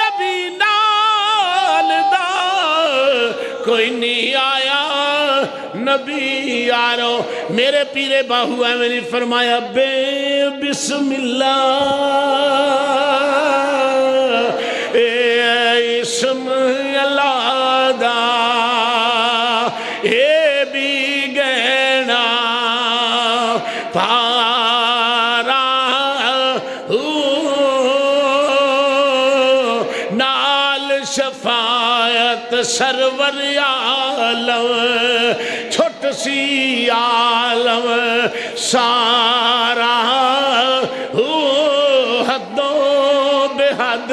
نبی نال دا کوئی نہیں آیا نبی یارو. میرے پیرے باہو ہے میں نے فرمایا بے بسم اللہ اے اسم اللہ دا اے بھی گہنا پارا نال شفاعت سرور عالم چھٹ سی عالم سارا حدوں بے حد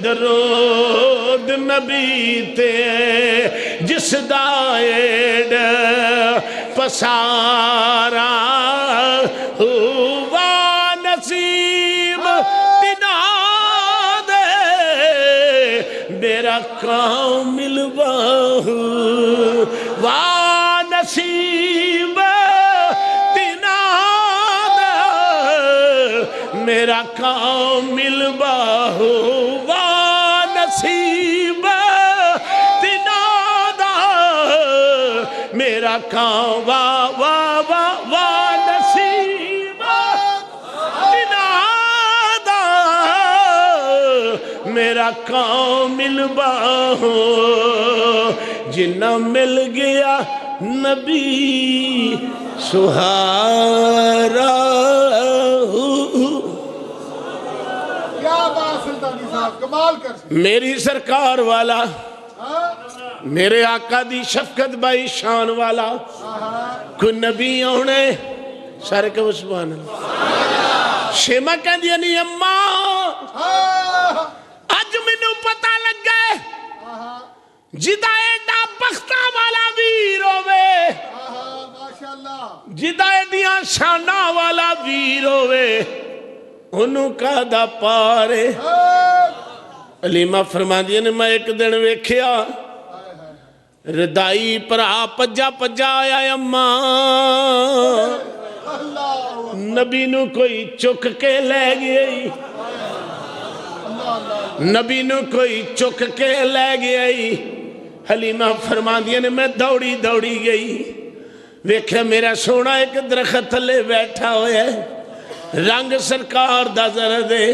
درود نبی تے جس دا ایڈ پسارا ہوا نصیب تنا دے میرا کامل باہو وا نصیب تنا دے میرا کامل باہو وا نصیب تنا دا میرا کام وا وا وا وا نصیب تنا دا میرا کامل باہو جنہ مل گیا نبی سہارا. کیا بات سلطانی صاحب کمال کر میری سرکار والا میرے آقا دی شفقت بائی شان والا کوئی نبی ہونے سارے کہ وہ سبحان اللہ. شیمہ کہہ دیا نہیں اماں اج منو پتہ لگ گئے جدہ ایڈا بختہ والا ویر ہوئے جدہ ایڈیاں شانہ والا ویر ہوئے انہوں کا دا پارے. علیمہ فرما دیا نے میں ایک دن ویکھیا ردائی پر پجا پجا آیا اماں نبی نو کوئی چک کے لے گئی نبی نو کوئی چک کے لے گئی. حلیمہ فرما دیا نے میں دوڑی دوڑی گئی ویکھے میرا سونا ایک درخت لے بیٹھا ہوئے رنگ سرکار دا ذرا دے.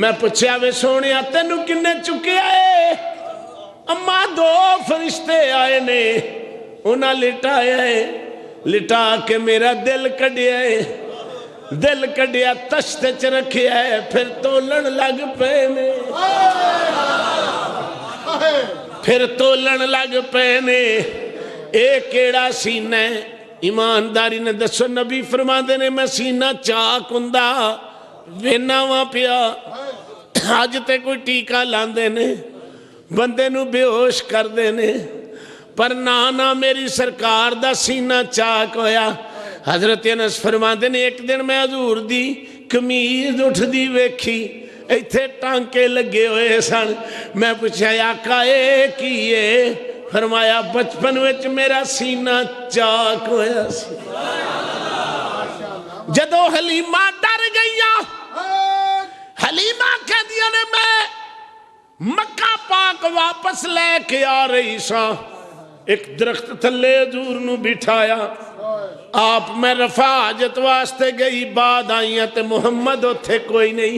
میں پوچھیا وے سونیا تینو کنے چکے آئے اماں دو فرشتے آئے نے انہاں لٹایا ہے لٹا کے میرا دل کڈیا ہے دل کڈیا تشتے چ رکھیا ہے پھر تولن لگ پے نے پھر تولن لگ پے نے. اے کیڑا سینہ ہے ایمانداری نے دسو نبی فرما دے نے میں سینہ چاک ہوندا وینا وا پیا اج تے کوئی ٹیکا لاندے نے بندے نو بے ہوش کر دے نے پر نانا میری سرکار دا سینہ چاک ہویا. حضرت انس فرما دے نے ایک دن میں حضور دی کمیز اٹھ دی ویکھی ایتھے ٹانکے لگے ہوئے سن. میں پوچھا آقا اے کیے فرمایا بچپن وچ میرا سینہ چاک ہویا سی. جدو حلیمہ ڈر گئیاں حلیمہ کہہ دیا نے میں مکہ پاک واپس لے کے آ رہی سا ایک درخت تھلے حضور نو بٹھایا آپ میں رفع حاجت واسطے گئی بعد آئیاں تے محمد اتھے کوئی نہیں